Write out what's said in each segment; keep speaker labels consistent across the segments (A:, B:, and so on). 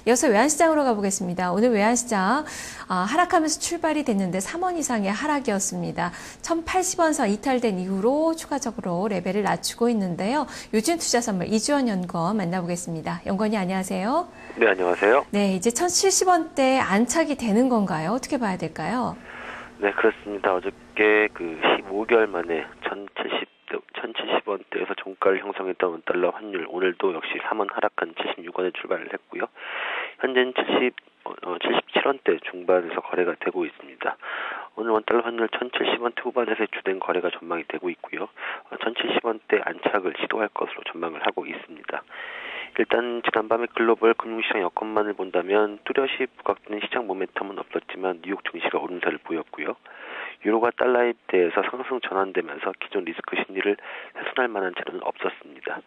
A: 이어서 외환시장으로 가보겠습니다. 오늘 외환시장 하락하면서 출발이 됐는데 3원 이상의 하락이었습니다. 1,080원 선 이탈된 이후로 추가적으로 레벨을 낮추고 있는데요. 유진투자선물 이주원 연구원 만나보겠습니다. 연구원이 안녕하세요.
B: 네, 안녕하세요.
A: 네, 이제 1,070원대 안착이 되는 건가요? 어떻게 봐야 될까요?
B: 네, 그렇습니다. 어저께 15개월 만에 1,070원대에서 종가를 형성했던 원달러 환율, 오늘도 역시 3원 하락한 76원에 출발을 했고요. 현재는 77원대 중반에서 거래가 되고 있습니다. 오늘 원달러 환율 1,070원대 후반에서 주된 거래가 전망이 되고 있고요. 1,070원대 안착을 시도할 것으로 전망을 하고 있습니다. 일단 지난밤에 글로벌 금융시장 여건만을 본다면 뚜렷이 부각되는 시장 모멘텀은 없었지만 뉴욕 증시가 오름세를 보였고요. 유로가 달러에 대해서 상승 전환되면서 기존 리스크 심리를 훼손할 만한 자료는 없었습니다.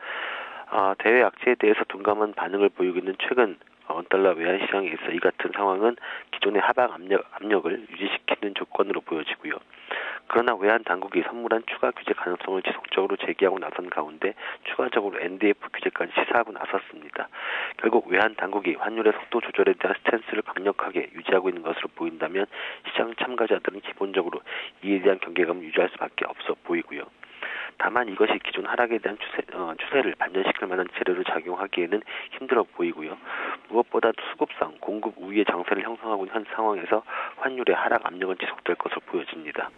B: 대외 악재에 대해서 둔감한 반응을 보이고 있는 최근 원달러 외환시장에서 이 같은 상황은 기존의 하방 압력을 유지시키는 조건으로 보여지고요. 그러나 외환 당국이 선물한 추가 규제 가능성을 지속적으로 제기하고 나선 가운데 추가적으로 NDF 규제까지 시사하고 나섰습니다. 결국 외환 당국이 환율의 속도 조절에 대한 스탠스를 강력하게 유지하고 있는 것으로 보인다면 시장 참가자들은 기본적으로 이에 대한 경계감을 유지할 수밖에 없어 보이고요. 다만 이것이 기존 하락에 대한 추세를 반전시킬 만한 재료로 작용하기에는 힘들어 보이고요. 무엇보다 수급상 공급 우위의 장세를 형성하고 있는 현 상황에서 환율의 하락 압력은 지속될 것으로 보여집니다.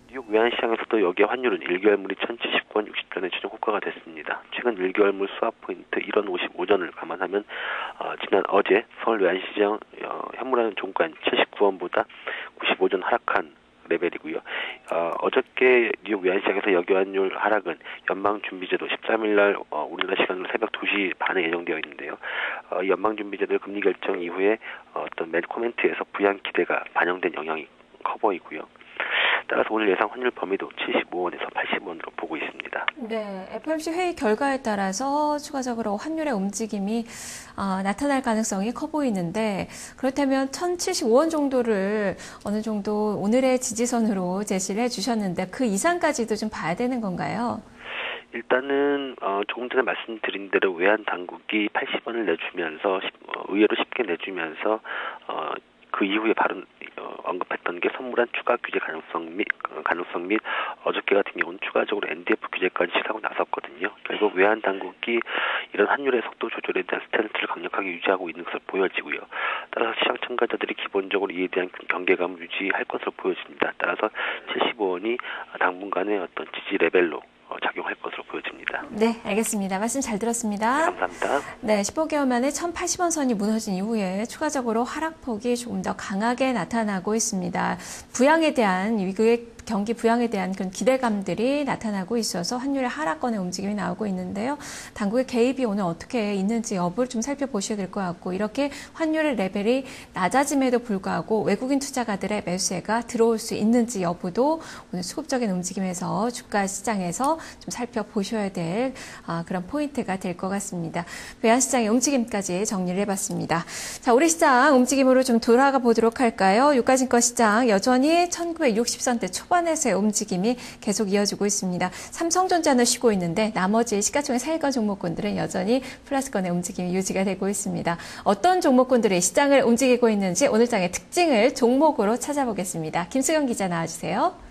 B: 뉴욕 외환시장에서도 여기에 환율은 1개월물이 1,079원 60전에 최종 호가가 됐습니다. 최근 1개월물 스왑 포인트 1원 55전을 감안하면 지난 어제 서울 외환시장 현물화는 종가인 79원보다 95전 하락한 레벨이고요. 어저께 뉴욕 외환시장에서 여기 환율 하락은 연방준비제도 13일 날 우리나라 시간으로 새벽 2시 반에 예정되어 있는데요. 연방준비제도 금리 결정 이후에 어떤 맨 코멘트에서 부양 기대가 반영된 영향이 커 보이고요. 따라서 오늘 예상 환율 범위도 75원에서 80원으로 보고 있습니다.
A: 네, FOMC 회의 결과에 따라서 추가적으로 환율의 움직임이 나타날 가능성이 커 보이는데 그렇다면 1,075원 정도를 어느 정도 오늘의 지지선으로 제시를 해주셨는데 그 이상까지도 좀 봐야 되는 건가요?
B: 일단은 조금 전에 말씀드린 대로 외환 당국이 80원을 내주면서 의외로 쉽게 내주면서 그 이후에 바로 언급했던 게 선물한 추가 규제 가능성 및 어저께 같은 경우는 추가적으로 NDF 규제까지 시사하고 나섰거든요. 결국 외환 당국이 이런 환율의 속도 조절에 대한 스탠스를 강력하게 유지하고 있는 것으로 보여지고요. 따라서 시장 참가자들이 기본적으로 이에 대한 경계감을 유지할 것으로 보여집니다. 따라서 75원이 당분간의 어떤 지지 레벨로 작용할 것으로 보여집니다.
A: 네, 알겠습니다. 말씀 잘 들었습니다.
B: 네, 감사합니다.
A: 네, 15개월 만에 1,080원 선이 무너진 이후에 추가적으로 하락폭이 조금 더 강하게 나타나고 있습니다. 부양에 대한 위기의 경기 부양에 대한 그런 기대감들이 나타나고 있어서 환율의 하락권의 움직임이 나오고 있는데요. 당국의 개입이 오늘 어떻게 있는지 여부를 좀 살펴보셔야 될 것 같고 이렇게 환율의 레벨이 낮아짐에도 불구하고 외국인 투자가들의 매수세가 들어올 수 있는지 여부도 오늘 수급적인 움직임에서 주가 시장에서 좀 살펴보셔야 될 그런 포인트가 될 것 같습니다. 외환시장의 움직임까지 정리를 해봤습니다. 자, 우리 시장 움직임으로 좀 돌아가 보도록 할까요? 유가증권 시장 여전히 1960선대 초반에서의 움직임이 계속 이어지고 있습니다. 삼성전자는 쉬고 있는데 나머지 시가총액 상위권 종목군들은 여전히 플러스권의 움직임이 유지가 되고 있습니다. 어떤 종목군들이 시장을 움직이고 있는지 오늘 장의 특징을 종목으로 찾아보겠습니다. 김수경 기자 나와주세요.